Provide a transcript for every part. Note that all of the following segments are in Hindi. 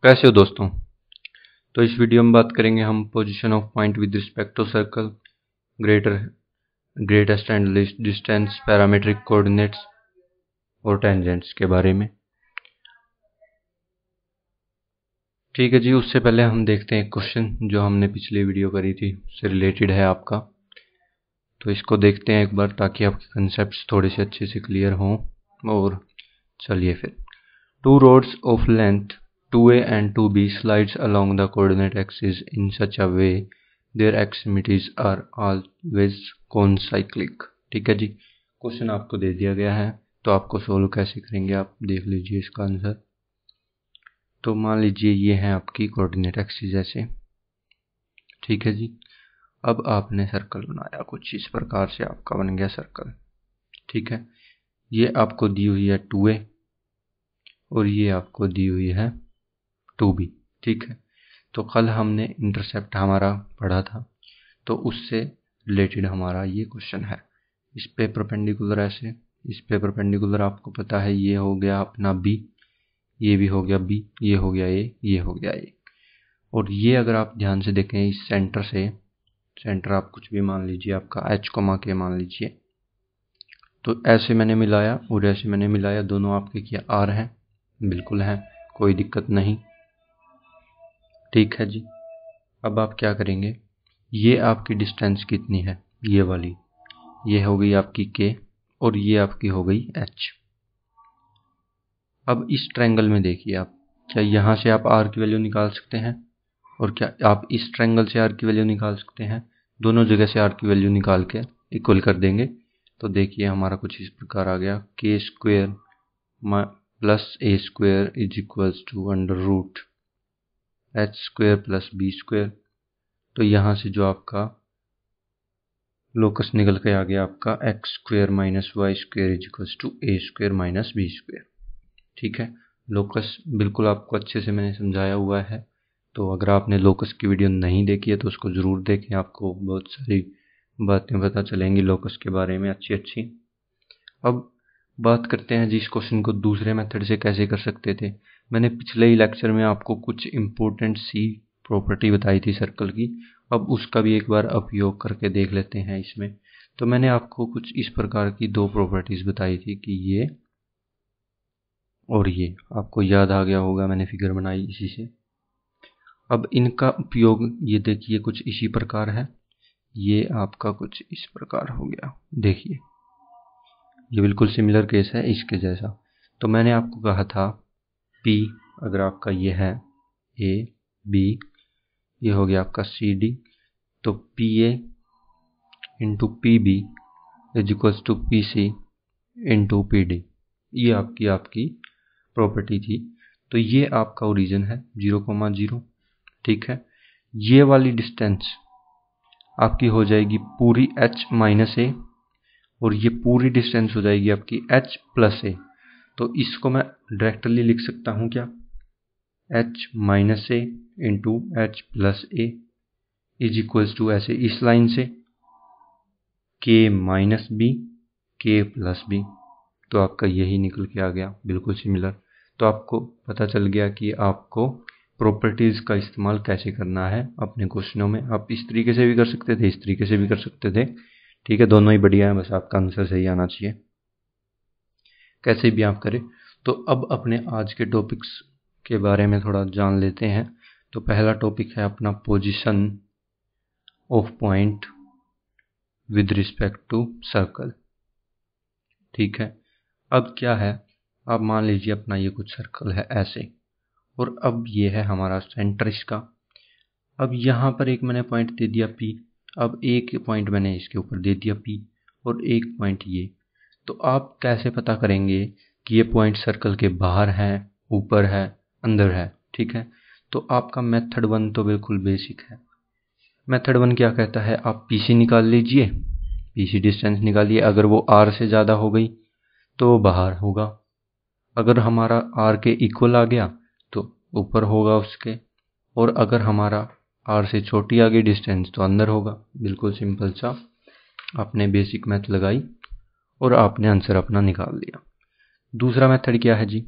कैसे हो दोस्तों। तो इस वीडियो में बात करेंगे हम position of point with respect to circle, greatest and least distance, parametric coordinates और टेंजेंट्स के बारे में। ठीक है जी, उससे पहले हम देखते हैं एक क्वेश्चन जो हमने पिछली वीडियो करी थी, उससे रिलेटेड है आपका। तो इसको देखते हैं एक बार ताकि आपके कंसेप्ट्स थोड़े से अच्छे से क्लियर हों। और चलिए फिर, two rods of length 2a and 2b slides along the coordinate axis in such a way their extremities are always concyclic। ठीक है जी, क्वेश्चन आपको दे दिया गया है, तो आपको सोल्व कैसे करेंगे आप देख लीजिए इसका आंसर। तो मान लीजिए ये है आपकी कोऑर्डिनेट एक्सिस ऐसे, ठीक है जी। अब आपने सर्कल बनाया कुछ इस प्रकार से, आपका बन गया सर्कल। ठीक है, ये आपको दी हुई है 2a और ये आपको दी हुई है 2b। ठीक है, तो कल हमने इंटरसेप्ट हमारा पढ़ा था, तो उससे रिलेटेड हमारा ये क्वेश्चन है। इस पे परपेंडिकुलर ऐसे, इस पे परपेंडिकुलर आपको पता है ये हो गया अपना b, ये भी हो गया b, ये हो गया a, ये हो गया a। और ये अगर आप ध्यान से देखें इस सेंटर से, सेंटर आप कुछ भी मान लीजिए, आपका h के मान लीजिए, तो ऐसे मैंने मिलाया और ऐसे मैंने मिलाया, दोनों आपके क्या r हैं? बिल्कुल हैं, कोई दिक्कत नहीं। ठीक है जी, अब आप क्या करेंगे, ये आपकी डिस्टेंस कितनी है, ये वाली, ये हो गई आपकी k और ये आपकी हो गई h। अब इस ट्रायंगल में देखिए आप, क्या यहाँ से आप r की वैल्यू निकाल सकते हैं और क्या आप इस ट्रायंगल से r की वैल्यू निकाल सकते हैं? दोनों जगह से r की वैल्यू निकाल के इक्वल कर देंगे। तो देखिए हमारा कुछ इस प्रकार आ गया, k square plus a square is equals to under root h square plus b square. तो यहाँ से जो आपका लोकस निकल के आ गया आपका x square minus y square is equals to a square minus b square. ठीक है, लोकस बिल्कुल आपको अच्छे से मैंने समझाया हुआ है, तो अगर आपने लोकस की वीडियो नहीं देखी है तो उसको ज़रूर देखें, आपको बहुत सारी बातें पता चलेंगी लोकस के बारे में अच्छी अच्छी। अब बात करते हैं जी इस क्वेश्चन को दूसरे मेथड से कैसे कर सकते थे। मैंने पिछले ही लेक्चर में आपको कुछ इम्पोर्टेंट सी प्रॉपर्टी बताई थी सर्कल की, अब उसका भी एक बार उपयोग करके देख लेते हैं इसमें। तो मैंने आपको कुछ इस प्रकार की दो प्रॉपर्टीज बताई थी कि ये और ये, आपको याद आ गया होगा, मैंने फिगर बनाई इसी से। अब इनका उपयोग ये देखिए कुछ इसी प्रकार है, ये आपका कुछ इस प्रकार हो गया, देखिए ये बिल्कुल सिमिलर केस है इसके जैसा। तो मैंने आपको कहा था P अगर आपका ये है A B, ये हो गया आपका CD, तो PA into PB is equals to PC into PD, ये आपकी प्रॉपर्टी थी। तो ये आपका ओरिजिन है 0,0। ठीक है, ये वाली डिस्टेंस आपकी हो जाएगी पूरी h माइनस a और ये पूरी डिस्टेंस हो जाएगी आपकी h प्लस a। तो इसको मैं डायरेक्टली लिख सकता हूँ क्या, h minus a into h plus a is equals to ऐसे इस लाइन से k minus b k plus b। तो आपका यही निकल के आ गया बिल्कुल सिमिलर। तो आपको पता चल गया कि आपको प्रॉपर्टीज़ का इस्तेमाल कैसे करना है अपने क्वेश्चनों में। आप इस तरीके से भी कर सकते थे, इस तरीके से भी कर सकते थे। ठीक है, दोनों ही बढ़िया है, बस आपका आंसर सही आना चाहिए, कैसे भी आप करें। तो अब अपने आज के टॉपिक्स के बारे में थोड़ा जान लेते हैं। तो पहला टॉपिक है अपना position of point with respect to circle. ठीक है, अब क्या है, अब मान लीजिए अपना ये कुछ सर्कल है ऐसे, और अब ये है हमारा सेंटर इसका। अब यहाँ पर एक मैंने पॉइंट दे दिया P, अब एक पॉइंट मैंने इसके ऊपर दे दिया P और एक पॉइंट ये। तो आप कैसे पता करेंगे कि ये पॉइंट सर्कल के बाहर है, ऊपर है, अंदर है? ठीक है, तो आपका मेथड 1 तो बिल्कुल बेसिक है। मेथड 1 क्या कहता है, आप PC निकाल लीजिए, PC डिस्टेंस निकालिए, अगर वो R से ज़्यादा हो गई तो वो बाहर होगा, अगर हमारा R के इक्वल आ गया तो ऊपर होगा उसके, और अगर हमारा R से छोटी आ गई डिस्टेंस तो अंदर होगा। बिल्कुल सिंपल सा आपने बेसिक मैथ लगाई और आपने आंसर अपना निकाल लिया। दूसरा मेथड क्या है जी,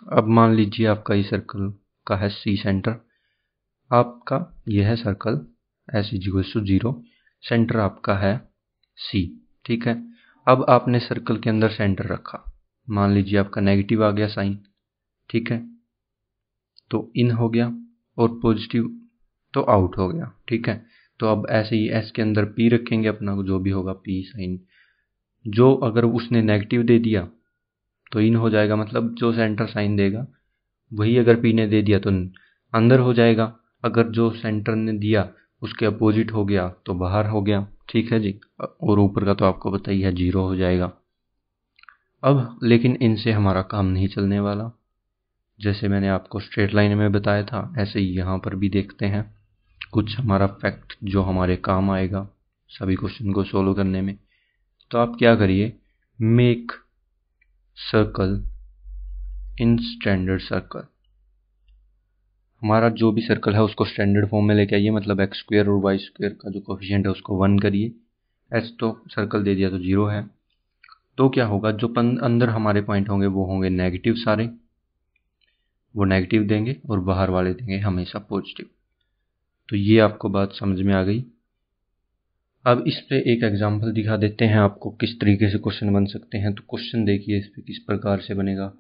अब मान लीजिए आपका ये सर्कल आपका है सी सेंटर, आपका यह है circle S equals to 0, centre आपका है सी। ठीक है, अब आपने सर्कल के अंदर सेंटर रखा, मान लीजिए आपका नेगेटिव आ गया साइन। ठीक है, तो इन हो गया और पॉजिटिव तो आउट हो गया। ठीक है, तो अब ऐसे ही एस के अंदर पी रखेंगे अपना, जो भी होगा पी साइन। जो अगर उसने नेगेटिव दे दिया तो इन हो जाएगा, मतलब जो सेंटर साइन देगा वही अगर पी ने दे दिया तो अंदर हो जाएगा, अगर जो सेंटर ने दिया उसके अपोजिट हो गया तो बाहर हो गया। ठीक है जी, और ऊपर का तो आपको पता ही है 0 हो जाएगा। अब लेकिन इनसे हमारा काम नहीं चलने वाला, जैसे मैंने आपको स्ट्रेट लाइन में बताया था ऐसे ही यहाँ पर भी देखते हैं कुछ हमारा फैक्ट जो हमारे काम आएगा सभी क्वेश्चन को सोल्व करने में। तो आप क्या करिए, make circle in standard circle. हमारा जो भी सर्कल है उसको स्टैंडर्ड फॉर्म में लेके आइए, मतलब एक्स स्क्वायर और वाई स्क्वायर का जो कोफिशिएंट है उसको 1 करिए। एच तो सर्कल दे दिया तो 0 है, तो क्या होगा, जो अंदर हमारे पॉइंट होंगे वो होंगे नेगेटिव सारे, वो नेगेटिव देंगे और बाहर वाले देंगे हमेशा पॉजिटिव। तो ये आपको बात समझ में आ गई। अब इस पे एक एग्जांपल दिखा देते हैं आपको किस तरीके से क्वेश्चन बन सकते हैं। तो क्वेश्चन देखिए इस पे किस प्रकार से बनेगा।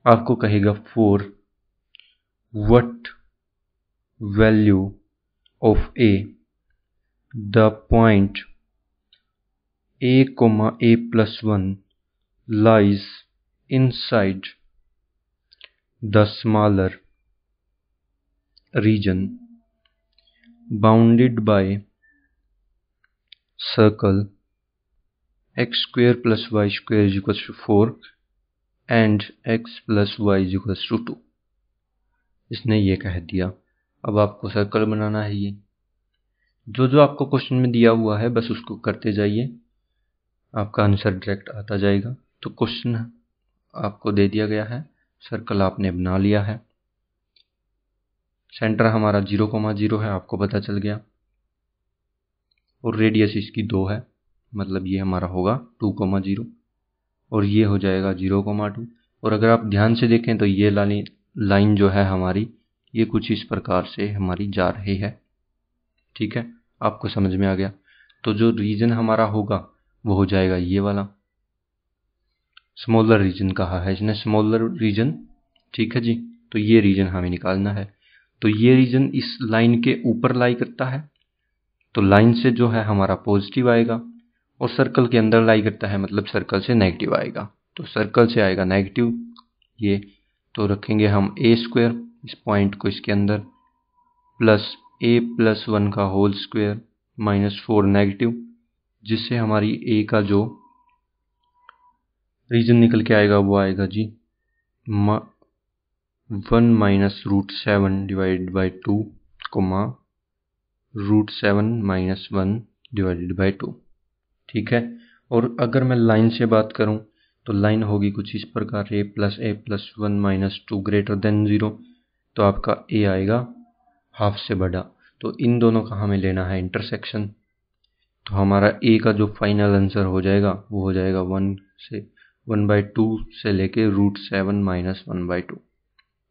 आपको कहेगा for what value of A the point a+1 lies inside the smaller region bounded by circle x square plus y square is equals to 4 and x plus y is equals to 2। इसने ये कह दिया। अब आपको सर्कल बनाना है, ये जो आपको क्वेश्चन में दिया हुआ है बस उसको करते जाइए, आपका आंसर डायरेक्ट आता जाएगा। तो क्वेश्चन आपको दे दिया गया है, सर्कल आपने बना लिया है, सेंटर हमारा 0,0 है आपको पता चल गया, और रेडियस इसकी 2 है, मतलब ये हमारा होगा 2,0 और ये हो जाएगा 0,2। और अगर आप ध्यान से देखें तो ये लाइन जो है हमारी ये कुछ इस प्रकार से हमारी जा रही है। ठीक है, आपको समझ में आ गया। तो जो रीजन हमारा होगा वो हो जाएगा ये वाला, स्मॉलर रीजन कहा है इसने, स्मॉलर रीजन। ठीक है जी, तो ये रीजन हमें निकालना है। तो ये रीजन इस लाइन के ऊपर लाई करता है, तो लाइन से जो है हमारा पॉजिटिव आएगा, और सर्कल के अंदर लाई करता है मतलब सर्कल से नेगेटिव आएगा। तो सर्कल से आएगा नेगेटिव ये, तो रखेंगे हम a स्क्वायर इस पॉइंट को इसके अंदर, प्लस a+1 का होल स्क्वायर -4 नेगेटिव, जिससे हमारी a का जो रीजन निकल के आएगा वो आएगा जी 1 - √7 डिवाइडेड बाई 2, √7 - 1 डिवाइडेड बाई 2। ठीक है, और अगर मैं लाइन से बात करूं तो लाइन होगी कुछ इस प्रकार, a+1 - 2 ग्रेटर देन 0, तो आपका a आएगा हाफ से बड़ा। तो इन दोनों का हमें लेना है इंटरसेक्शन, तो हमारा a का जो फाइनल आंसर हो जाएगा वो हो जाएगा 1/2 से लेके √7 - 1/2।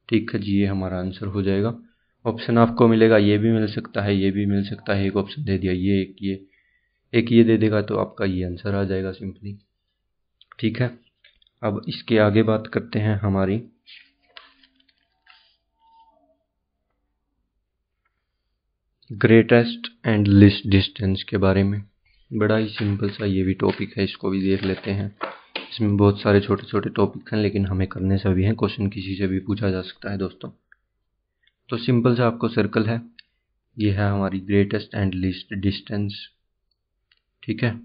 ठीक है जी, ये हमारा आंसर हो जाएगा। ऑप्शन आपको मिलेगा, ये भी मिल सकता है, ये भी मिल सकता है, एक ऑप्शन दे दिया ये एक ये दे देगा, तो आपका ये आंसर आ जाएगा सिंपली। ठीक है, अब इसके आगे बात करते हैं हमारी ग्रेटेस्ट एंड लिस्ट डिस्टेंस के बारे में। बड़ा ही सिंपल सा ये भी टॉपिक है, इसको भी देख लेते हैं। इसमें बहुत सारे छोटे छोटे टॉपिक हैं लेकिन हमें करने सभी हैं, क्वेश्चन किसी से भी पूछा जा सकता है दोस्तों। तो सिंपल सा आपको सर्कल है, ये है हमारी ग्रेटेस्ट एंड लिस्ट डिस्टेंस। ठीक है,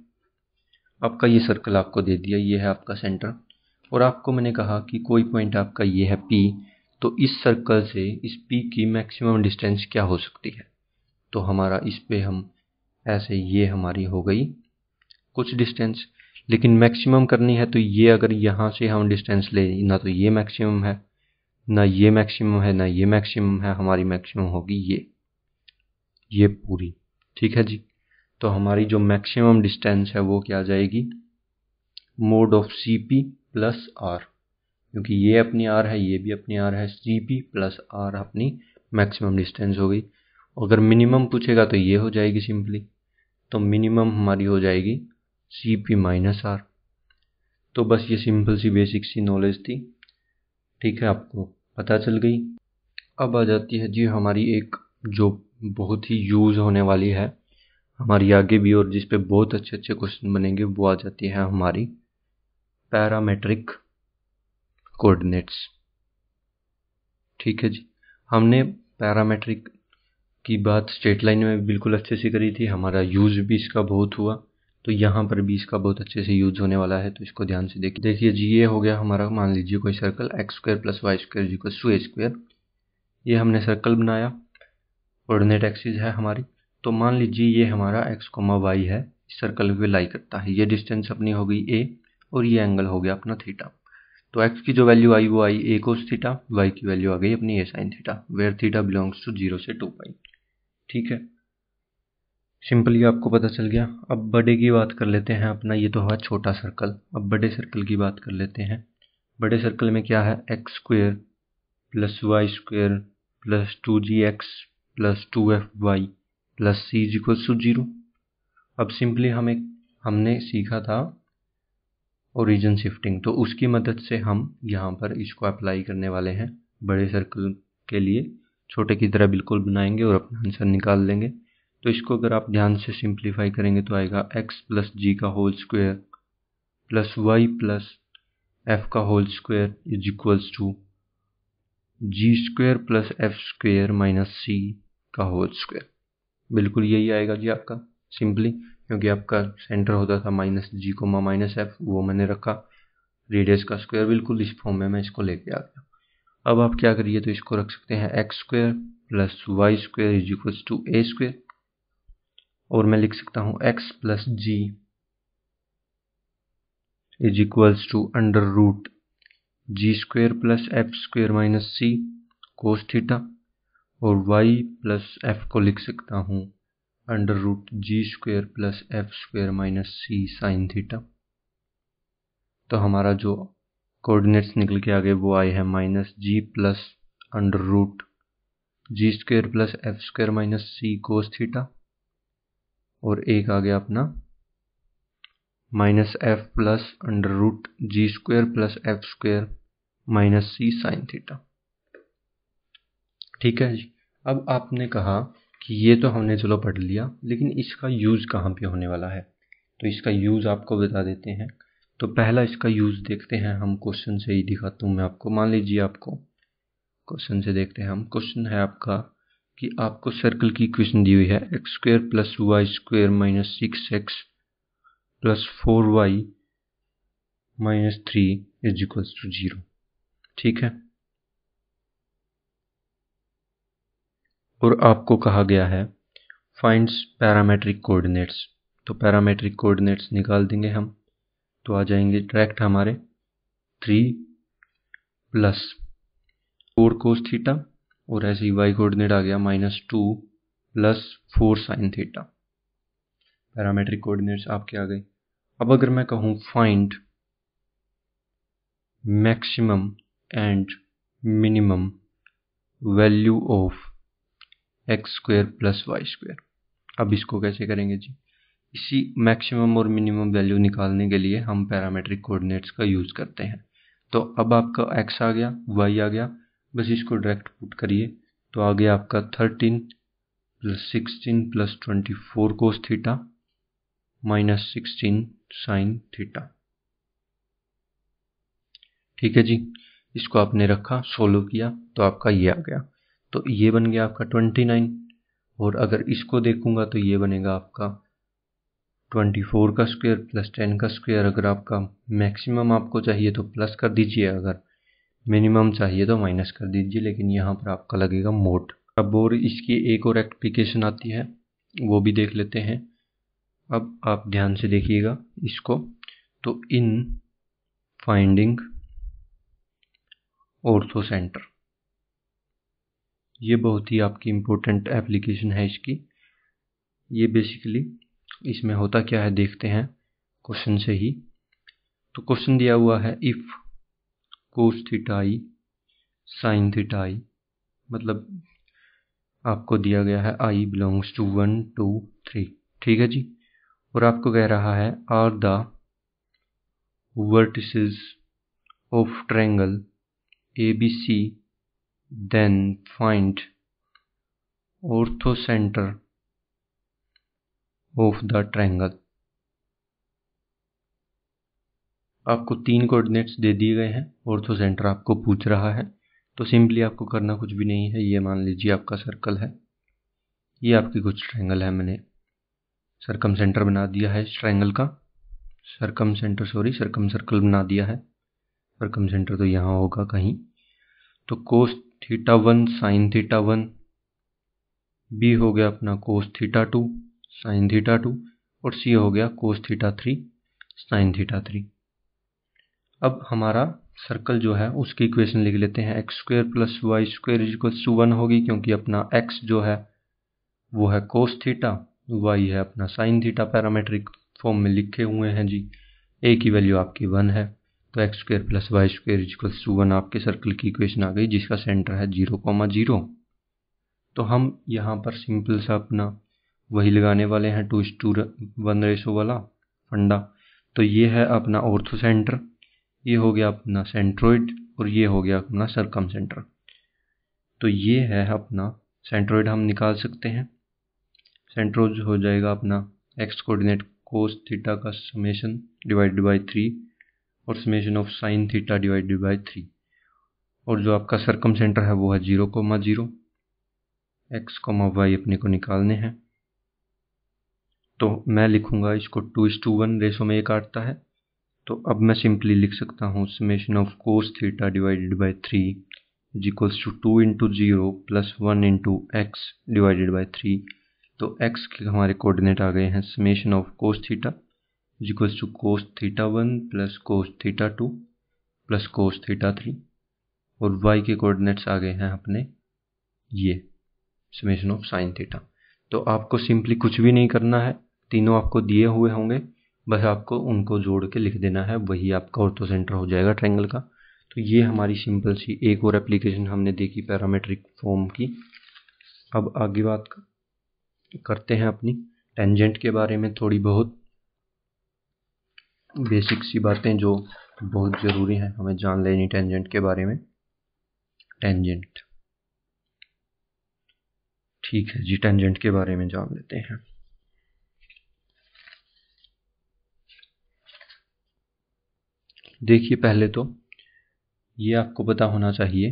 आपका ये सर्कल आपको दे दिया, ये है आपका सेंटर, और आपको मैंने कहा कि कोई पॉइंट आपका ये है P, तो इस सर्कल से इस P की मैक्सिमम डिस्टेंस क्या हो सकती है। तो हमारा इस पे हम ऐसे, ये हमारी हो गई कुछ डिस्टेंस, लेकिन मैक्सिमम करनी है तो ये अगर यहाँ से हम डिस्टेंस ले, ना तो ये मैक्सिमम है, ना ये मैक्सिमम है, ना ये मैक्सिमम है, हमारी मैक्सिमम होगी ये पूरी। ठीक है जी, तो हमारी जो मैक्सिमम डिस्टेंस है वो क्या आ जाएगी, मोड ऑफ CP + R, क्योंकि ये अपनी आर है, ये भी अपनी आर है, CP प्लस आर अपनी मैक्सिमम डिस्टेंस हो गई। अगर मिनिमम पूछेगा तो ये हो जाएगी सिंपली, तो मिनिमम हमारी हो जाएगी CP माइनस आर। तो बस ये सिंपल सी बेसिक सी नॉलेज थी, ठीक है, आपको पता चल गई। अब आ जाती है जी हमारी एक जो बहुत ही यूज़ होने वाली है हमारी आगे भी, और जिस पे बहुत अच्छे अच्छे क्वेश्चन बनेंगे, वो आ जाती है हमारी पैरामेट्रिक कोऑर्डिनेट्स। ठीक है जी, हमने पैरामेट्रिक की बात स्ट्रेट लाइन में बिल्कुल अच्छे से करी थी, हमारा यूज़ भी इसका बहुत हुआ, तो यहाँ पर भी इसका बहुत अच्छे से यूज होने वाला है, तो इसको ध्यान से देखिए जी। ये हो गया हमारा, मान लीजिए कोई सर्कल x² + y² = a²। ये हमने सर्कल बनाया, कोऑर्डिनेट एक्सिस है हमारी, तो मान लीजिए ये हमारा x, y है, इस सर्कल पे लाई करता है, ये डिस्टेंस अपनी हो गई a और ये एंगल हो गया अपना थीटा। तो x की जो वैल्यू आई वो आई a cos थीटा, y की वैल्यू आ गई अपनी a sin theta, where theta belongs to 0 से 2π। ठीक है, सिंपली आपको पता चल गया। अब बड़े की बात कर लेते हैं अपना, ये तो हुआ छोटा सर्कल, अब बड़े सर्कल की बात कर लेते हैं। बड़े सर्कल में क्या है, x² + y² + 2gx + 2fy + c = 0। अब सिंपली हमने सीखा था ओरिजिन शिफ्टिंग, तो उसकी मदद से हम यहाँ पर इसको अप्लाई करने वाले हैं बड़े सर्कल के लिए। छोटे की तरह बिल्कुल बनाएंगे और अपना आंसर निकाल लेंगे। तो इसको अगर आप ध्यान से सिंप्लीफाई करेंगे तो आएगा x + g का होल स्क्वायर + y + f का whole square = g² + f² - c का होल स्क्वायर। बिल्कुल यही आएगा जी आपका सिंपली, क्योंकि आपका सेंटर होता था -g, -f, वो मैंने रखा, रेडियस का स्क्वायर बिल्कुल इस फॉर्म में मैं इसको लेके आ गया। अब आप क्या करिए, तो इसको रख सकते हैं x² + y² = a², और मैं लिख सकता हूँ x + g = √g² + f² - c cos theta, और y + f को लिख सकता हूँ √g² + f² - c sin theta. तो हमारा जो कोऑर्डिनेट्स निकल के आ गए वो आए हैं -g + √g² + f² - c cos theta, और एक आ गया अपना -f + √g² + f² - c sin theta. ठीक है जी। अब आपने कहा कि ये तो हमने चलो पढ़ लिया, लेकिन इसका यूज़ कहाँ पे होने वाला है, तो इसका यूज़ आपको बता देते हैं। तो पहला इसका यूज़ देखते हैं हम, क्वेश्चन से ही दिखाता हूँ मैं आपको। मान लीजिए आपको क्वेश्चन से देखते हैं हम, क्वेश्चन है आपका कि आपको सर्कल की इक्वेशन दी हुई है x² + y² - 6x + 4y - 3 = 0। ठीक है, और आपको कहा गया है फाइंड्स पैरामेट्रिक कोऑर्डिनेट्स। तो पैरामेट्रिक कोऑर्डिनेट्स निकाल देंगे हम, तो आ जाएंगे डायरेक्ट हमारे 3 + 4 cos थीटा, और ऐसे ही y कोऑर्डिनेट आ गया -2 + 4 sin थीटा। पैरामेट्रिक कोऑर्डिनेट्स आपके आ गए। अब अगर मैं कहूँ find maximum and minimum value of x² + y², अब इसको कैसे करेंगे जी। इसी मैक्सिमम और मिनिमम वैल्यू निकालने के लिए हम पैरामेट्रिक कोऑर्डिनेट्स का यूज़ करते हैं। तो अब आपका x आ गया, y आ गया, बस इसको डायरेक्ट पुट करिए, तो आ गया आपका 13 + 16 + 24 cos थीटा - 16 sin थीटा। ठीक है जी, इसको आपने रखा, सोल्व किया, तो आपका ये आ गया। तो ये बन गया आपका 29, और अगर इसको देखूंगा तो ये बनेगा आपका 24 का स्क्वायर + 10 का स्क्वायर। अगर आपका मैक्सिमम आपको चाहिए तो प्लस कर दीजिए, अगर मिनिमम चाहिए तो माइनस कर दीजिए, लेकिन यहाँ पर आपका लगेगा मोड। अब और इसकी एक और एप्लीकेशन आती है, वो भी देख लेते हैं। अब आप ध्यान से देखिएगा इसको, तो इन फाइंडिंग ऑर्थो सेंटर, ये बहुत ही आपकी इम्पोर्टेंट एप्लीकेशन है इसकी। ये बेसिकली इसमें होता क्या है देखते हैं क्वेश्चन से ही। तो क्वेश्चन दिया हुआ है, if cos theta i sine theta i, मतलब आपको दिया गया है आई बिलोंग्स टू 1 2 3, ठीक है जी। और आपको कह रहा है are the vertices of triangle ABC, then find orthocentre of the triangle. आपको 3 कोऑर्डिनेट्स दे दिए गए हैं, ऑर्थोसेंटर आपको पूछ रहा है, तो सिंपली आपको करना कुछ भी नहीं है। ये मान लीजिए आपका सर्कल है, ये आपकी कुछ ट्रायंगल है, मैंने सरकम सेंटर बना दिया है इस ट्रायंगल का, सरकम सर्कल बना दिया है। सरकम सेंटर तो यहाँ होगा कहीं। तो cos theta 1 sine theta 1, B हो गया अपना कोस थीटा 2 साइन थीटा 2, और सी हो गया कोस थीटा 3 साइन थीटा 3। अब हमारा सर्कल जो है उसकी इक्वेशन लिख लेते हैं। X square plus y square equals to 1 होगी, क्योंकि अपना एक्स जो है वो है कोस थीटा, वाई है अपना साइन थीटा, पैरामेट्रिक फॉर्म में लिखे हुए हैं जी। ए की वैल्यू आपकी 1 है, तो x square plus y square equals to 1 आपके सर्कल की इक्वेशन आ गई, जिसका सेंटर है 0,0। तो हम यहाँ पर सिंपल सा अपना वही लगाने वाले हैं 2:1 रेशो वाला फंडा। तो ये है अपना ऑर्थो सेंटर, ये हो गया अपना सेंट्रोइड, और ये हो गया अपना सरकम सेंटर। तो ये है अपना सेंट्रोइड, हम निकाल सकते हैं। सेंट्रोइड हो जाएगा अपना एक्स कोऑर्डिनेट कोस थीटा का समेशन डिवाइडेड बाई 3 और summation of sine theta divided by 3, और जो आपका सरकम सेंटर है वो है 0,0। एक्स वाई अपने को निकालने हैं, तो मैं लिखूंगा इसको 2:1 रेशो में ये काटता है। तो अब मैं सिंपली लिख सकता हूँ summation of cos theta divided by 3 is equals to 2 into 0 plus 1 into x divided by 3। तो एक्स के हमारे कोऑर्डिनेट आ गए हैं summation of cos theta is equals to cos theta 1 plus cos theta 2 plus cos theta 3, और वाई के कोऑर्डिनेट्स आ गए हैं अपने ये समेशन ऑफ साइन थीटा। तो आपको सिंपली कुछ भी नहीं करना है, तीनों आपको दिए हुए होंगे, बस आपको उनको जोड़ के लिख देना है, वही आपका ऑर्थो सेंटर हो जाएगा ट्रायंगल का। तो ये हमारी सिंपल सी एक और एप्लीकेशन हमने देखी पैरामेट्रिक फॉर्म की। अब आगे बात करते हैं अपनी टेंजेंट के बारे में, थोड़ी बहुत बेसिक सी बातें जो बहुत ज़रूरी है हमें जान लेनी टेंजेंट के बारे में। टेंजेंट, ठीक है जी, टेंजेंट के बारे में जान लेते हैं। देखिए पहले तो ये आपको पता होना चाहिए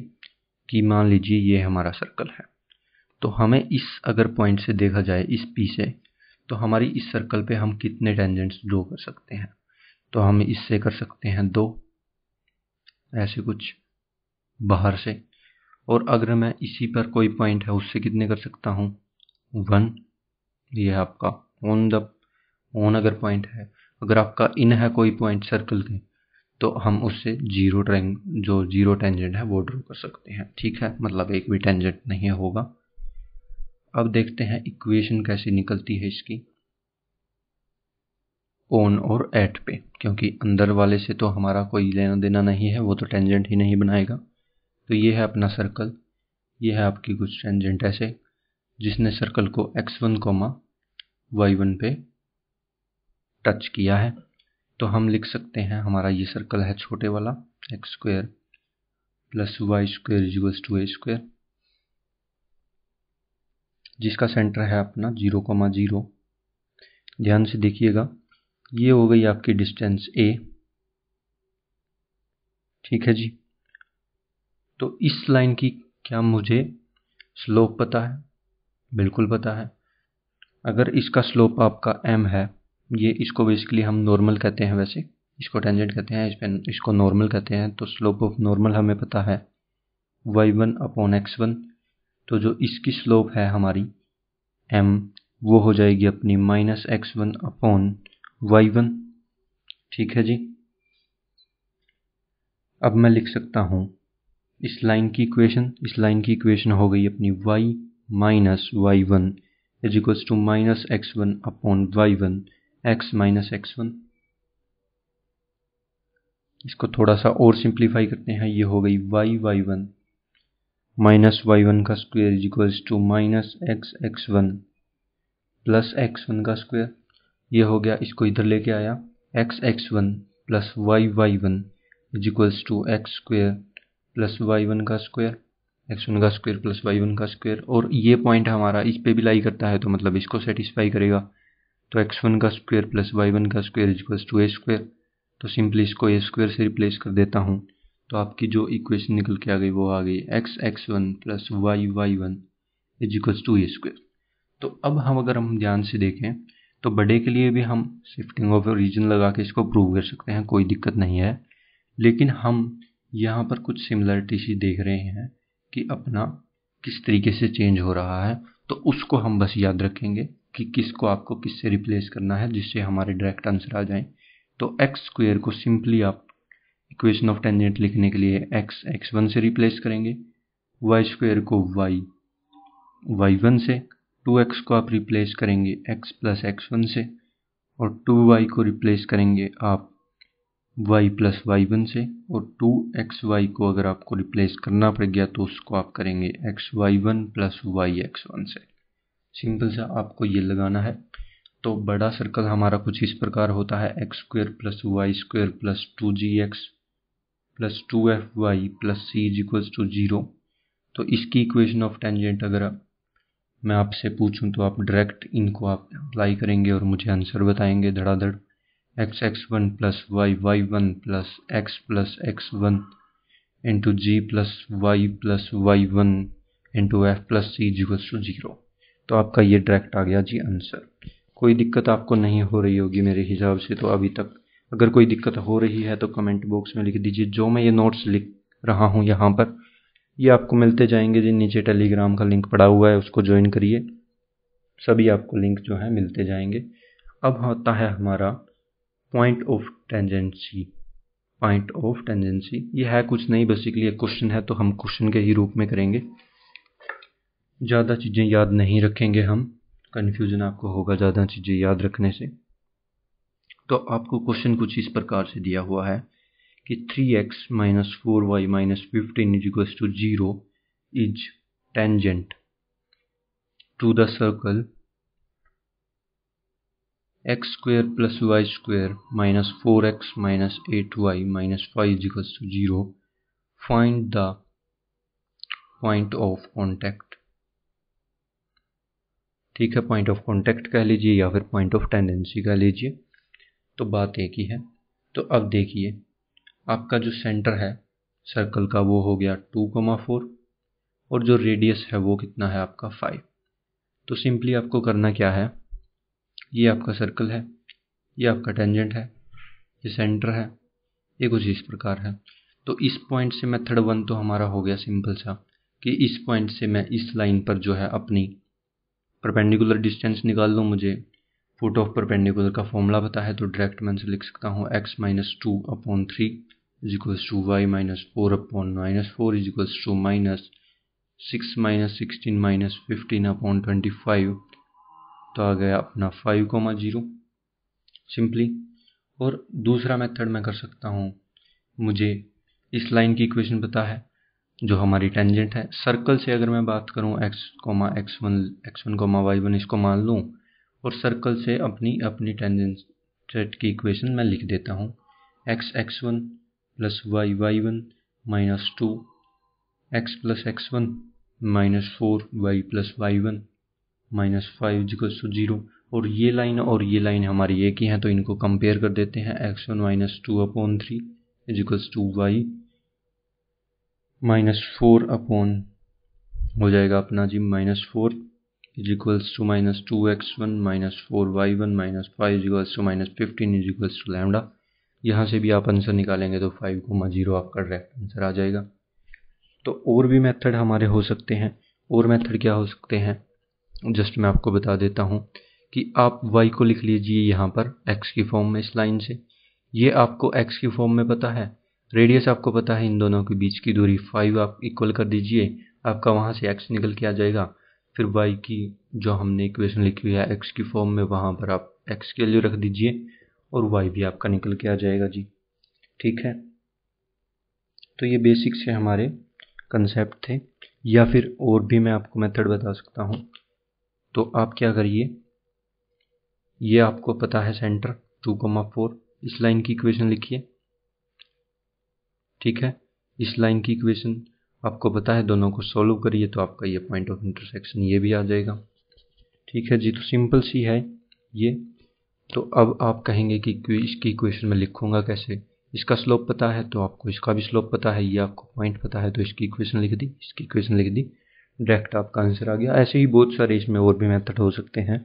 कि मान लीजिए ये हमारा सर्कल है, तो हमें इस अगर पॉइंट से देखा जाए इस पी से, तो हमारी इस सर्कल पे हम कितने टेंजेंट्स ड्रॉ कर सकते हैं। तो हम इससे कर सकते हैं 2, ऐसे कुछ बाहर से, और अगर मैं इसी पर कोई पॉइंट है उससे कितने कर सकता हूँ 1। ये है आपका ऑन अगर पॉइंट है। अगर आपका इन है कोई पॉइंट सर्कल के, तो हम उससे जीरो टेंजेंट है वो ड्रॉ कर सकते हैं, ठीक है, मतलब एक भी टेंजेंट नहीं होगा। अब देखते हैं इक्वेशन कैसे निकलती है इसकी ऑन और एट पे, क्योंकि अंदर वाले से तो हमारा कोई लेना देना नहीं है, वो तो टेंजेंट ही नहीं बनाएगा। तो ये है अपना सर्कल, ये है आपकी कुछ टेंजेंट ऐसे जिसने सर्कल को x1, y1 पे टच किया है। तो हम लिख सकते हैं हमारा ये सर्कल है छोटे वाला x square plus y square equals to a square, जिसका सेंटर है अपना 0,0। ध्यान से देखिएगा, ये हो गई आपकी डिस्टेंस a, ठीक है जी। तो इस लाइन की क्या मुझे स्लोप पता है? बिल्कुल पता है। अगर इसका स्लोप आपका m है, ये इसको बेसिकली हम नॉर्मल कहते हैं, वैसे इसको टेंजेंट कहते हैं, इसको नॉर्मल कहते हैं। तो स्लोप ऑफ नॉर्मल हमें पता है y1 अपॉन x1, तो जो इसकी स्लोप है हमारी m वो हो जाएगी अपनी -x1 अपॉन y1, ठीक है जी। अब मैं लिख सकता हूँ इस लाइन की इक्वेशन हो गई अपनी y minus y1 is equals to -x1 upon y1 x minus x1। इसको थोड़ा सा और सिंप्लीफाई करते हैं, ये हो गई y1 माइनस y1 का square is equals to minus x1 plus x1 का स्क्वायर, ये हो गया। इसको इधर लेके आया, x1 plus y1 is equals to x square plus y1 का स्क्वायर, x1 का स्क्वायर प्लस y1 का स्क्वायर। और ये पॉइंट हमारा इस पे भी लाई करता है, तो मतलब इसको सेटिस्फाई करेगा। तो x1 का स्क्वायर प्लस y1 का square is equals to a square. तो सिंपली इसको a स्क्वायर से रिप्लेस कर देता हूँ, तो आपकी जो इक्वेशन निकल के आ गई वो आ गई x1 plus y1 is equals to a square. तो अब अगर हम ध्यान से देखें तो बड़े के लिए भी हम शिफ्टिंग ऑफ रीजन लगा के इसको प्रूव कर सकते हैं, कोई दिक्कत नहीं है। लेकिन हम यहाँ पर कुछ सिमिलरिटी सी देख रहे हैं कि अपना किस तरीके से चेंज हो रहा है, तो उसको हम बस याद रखेंगे कि किसको आपको किससे रिप्लेस करना है जिससे हमारे डायरेक्ट आंसर आ जाए। तो एक्स स्क्वायर को सिंपली आप इक्वेशन ऑफ टेंजेंट लिखने के लिए x1 से रिप्लेस करेंगे, y स्क्वायर को y1 से, 2x को आप रिप्लेस करेंगे x प्लस x1 से, और 2y को रिप्लेस करेंगे आप y प्लस y1 से, और 2xy को अगर आपको रिप्लेस करना पड़ गया तो उसको आप करेंगे xy1 प्लस yx1 से। सिंपल सा आपको ये लगाना है। तो बड़ा सर्कल हमारा कुछ इस प्रकार होता है, x square plus y square plus 2gx plus 2fy plus c is equals to 0। तो इसकी इक्वेशन ऑफ टेंजेंट अगर मैं आपसे पूछूं तो आप डायरेक्ट इनको आप अप्लाई करेंगे और मुझे आंसर बताएंगे धड़ाधड़। x1 plus y1 plus x1 into g plus y1 into f plus c is equals to 0। तो आपका ये डायरेक्ट आ गया जी आंसर। कोई दिक्कत आपको नहीं हो रही होगी मेरे हिसाब से तो अभी तक। अगर कोई दिक्कत हो रही है तो कमेंट बॉक्स में लिख दीजिए। जो मैं ये नोट्स लिख रहा हूँ यहाँ पर, ये आपको मिलते जाएंगे जी। नीचे टेलीग्राम का लिंक पड़ा हुआ है, उसको ज्वाइन करिए, सभी आपको लिंक जो है मिलते जाएंगे। अब होता है हमारा point of tangency. Point of tangency ये है कुछ नहीं, बेसिकली एक क्वेश्चन है, तो हम क्वेश्चन के ही रूप में करेंगे, ज़्यादा चीज़ें याद नहीं रखेंगे हम, कन्फ्यूजन आपको होगा ज़्यादा चीज़ें याद रखने से। तो आपको क्वेश्चन कुछ इस प्रकार से दिया हुआ है कि 3x minus 4y minus 15 is equals to 0 is tangent to the circle x square plus y square minus 4x minus 8y minus 5 is equals to 0। Find the point of contact. ठीक है, पॉइंट ऑफ कॉन्टैक्ट कह लीजिए या फिर पॉइंट ऑफ टेंडेंसी कह लीजिए, तो बात एक ही है। तो अब देखिए, आपका जो सेंटर है सर्कल का वो हो गया 2,4 और जो रेडियस है वो कितना है आपका 5। तो सिंपली आपको करना क्या है, ये आपका सर्कल है, ये आपका टेंजेंट है, ये सेंटर है, ये कुछ इस प्रकार है। तो इस पॉइंट से मेथड 1 तो हमारा हो गया सिंपल सा कि इस पॉइंट से मैं इस लाइन पर जो है अपनी परपेंडिकुलर डिस्टेंस निकाल लूँ। मुझे फुट ऑफ परपेंडिकुलर का फॉर्मूला पता है, तो डायरेक्ट मैं से लिख सकता हूँ x minus 2/3 is equals to y minus 4/-4 is equals to minus 6 minus 16 minus 15/25। तो आ गया अपना 5,0 सिंपली। और दूसरा मेथड मैं कर सकता हूँ, मुझे इस लाइन की इक्वेशन पता है जो हमारी टेंजेंट है। सर्कल से अगर मैं बात करूँ x1, y1 इसको मान लूँ, और सर्कल से अपनी टेंजेंट की इक्वेशन मैं लिख देता हूँ x1 plus y1 minus 2x plus x1 minus 4y plus y1 minus 5 equals to 0। और ये लाइन हमारी एक ही है, तो इनको कंपेयर कर देते हैं। x1 minus 2/3 is equals to y minus 4 हो जाएगा अपना जी minus 4 is equals to minus 2x1 minus 4y1 minus 5 equals to minus 15 is equals to lambda. यहाँ से भी आप आंसर निकालेंगे तो 5,0 आपका डायरेक्ट आंसर आ जाएगा। तो और भी मेथड हमारे हो सकते हैं। और मेथड क्या हो सकते हैं, जस्ट मैं आपको बता देता हूँ कि आप y को लिख लीजिए यहाँ पर x की फॉर्म में इस लाइन से। ये आपको x की फॉर्म में पता है, रेडियस आपको पता है, इन दोनों के बीच की दूरी 5 आप इक्वल कर दीजिए, आपका वहाँ से x निकल के आ जाएगा। फिर y की जो हमने इक्वेशन लिखी हुई है x की फॉर्म में, वहाँ पर आप x की वैल्यू रख दीजिए और y भी आपका निकल के आ जाएगा जी। ठीक है, तो ये बेसिक से हमारे कंसेप्ट थे, या फिर और भी मैं आपको मेथड बता सकता हूँ। तो आप क्या करिए, ये आपको पता है सेंटर 2,4, इस लाइन की इक्वेशन लिखिए। ठीक है, इस लाइन की इक्वेशन आपको पता है, दोनों को सॉल्व करिए तो आपका ये पॉइंट ऑफ इंटरसेक्शन ये भी आ जाएगा। ठीक है जी, तो सिंपल सी है ये। तो अब आप कहेंगे कि इसकी इक्वेशन में लिखूंगा कैसे, इसका स्लोप पता है तो आपको इसका भी स्लोप पता है, ये आपको पॉइंट पता है तो इसकी इक्वेशन लिख दी, इसकी इक्वेशन लिख दी, डायरेक्ट आपका आंसर आ गया। ऐसे ही बहुत सारे इसमें और भी मेथड हो सकते हैं।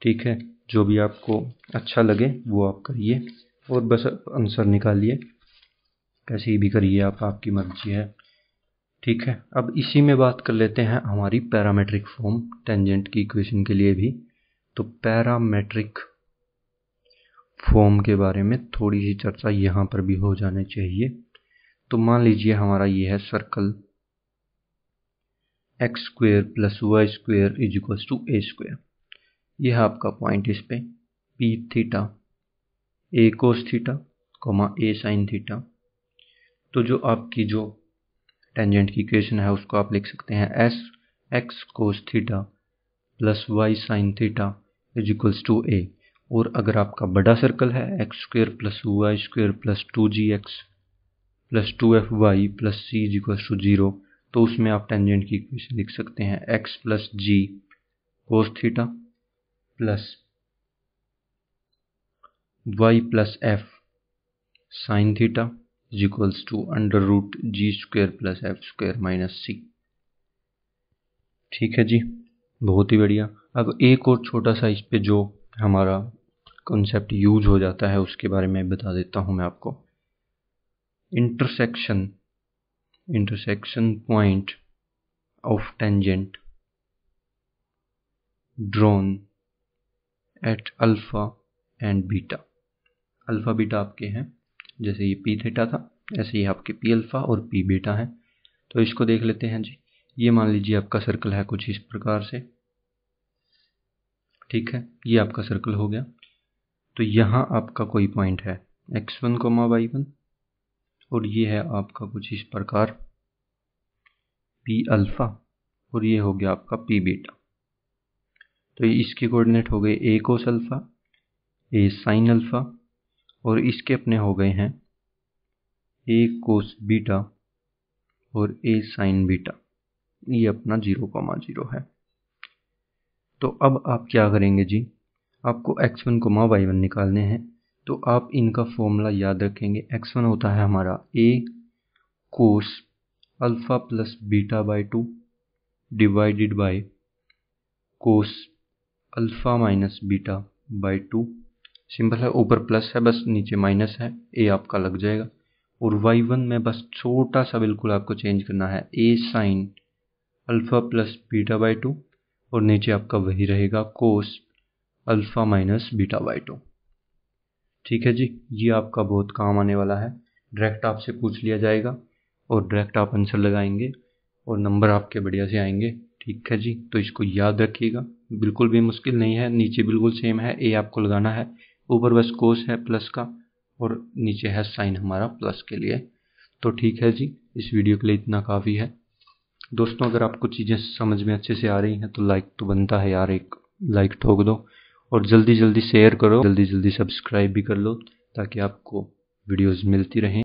ठीक है, जो भी आपको अच्छा लगे वो आप करिए और बस आंसर निकालिए, कैसे भी करिए आप, आपकी मर्जी है। ठीक है, अब इसी में बात कर लेते हैं हमारी पैरामेट्रिक फॉर्म टेंजेंट की इक्वेशन के लिए भी। तो पैरामेट्रिक फॉर्म के बारे में थोड़ी सी चर्चा यहाँ पर भी हो जानी चाहिए। तो मान लीजिए हमारा ये है circle x square plus y square is equals to a square. यह है आपका पॉइंट, इस पे P theta a cos theta comma a sine theta. तो जो आपकी जो टेंजेंट की इक्वेशन है उसको आप लिख सकते हैं as x cos theta plus y sine theta is equals to a. और अगर आपका बड़ा सर्कल है x square plus y square plus 2gx plus 2fy plus c is equals to 0, तो उसमें आप टेंजेंट की इक्वेशन लिख सकते हैं x plus g cos theta plus y plus f sine theta is equals to under root g square plus f square minus c. ठीक है जी, बहुत ही बढ़िया। अब एक और छोटा सा इस पे जो हमारा कॉन्सेप्ट यूज हो जाता है उसके बारे में बता देता हूं मैं आपको। Intersection point of tangent drawn at alpha and beta. Alpha beta आपके हैं, जैसे ये पी थीटा था ऐसे ही आपके पी अल्फा और पी बीटा है। तो इसको देख लेते हैं जी। ये मान लीजिए आपका सर्कल है कुछ इस प्रकार से। ठीक है, ये आपका सर्कल हो गया। तो यहाँ आपका कोई पॉइंट है x1, y1 और ये है आपका कुछ इस प्रकार पी अल्फा और ये हो गया आपका पी बीटा। तो इसके कोऑर्डिनेट हो गए ए कोस अल्फा, ए साइन अल्फा और इसके अपने हो गए हैं ए कोस बीटा और ए साइन बीटा। ये अपना 0,0 है। तो अब आप क्या करेंगे जी, आपको x1, y1 निकालने हैं। तो आप इनका फॉर्मूला याद रखेंगे। x1 होता है हमारा a cos alpha plus beta by 2 divided by cos alpha minus beta by 2। Simple है, ऊपर प्लस है बस नीचे माइनस है, a आपका लग जाएगा। और y1 में बस छोटा सा बिल्कुल आपको चेंज करना है, a sine alpha plus beta by 2 और नीचे आपका वही रहेगा cos alpha minus beta by 2। ठीक है जी, ये आपका बहुत काम आने वाला है। डायरेक्ट आपसे पूछ लिया जाएगा और डायरेक्ट आप आंसर लगाएंगे और नंबर आपके बढ़िया से आएंगे। ठीक है जी, तो इसको याद रखिएगा, बिल्कुल भी मुश्किल नहीं है। नीचे बिल्कुल सेम है, ए आपको लगाना है, ऊपर बस कोस है प्लस का और नीचे है साइन हमारा प्लस के लिए। तो ठीक है जी, इस वीडियो के लिए इतना काफ़ी है। दोस्तों, अगर आपको चीज़ें समझ में अच्छे से आ रही हैं तो लाइक तो बनता है यार, एक लाइक ठोक दो और जल्दी जल्दी शेयर करो, जल्दी जल्दी सब्सक्राइब भी कर लो ताकि आपको वीडियोस मिलती रहें।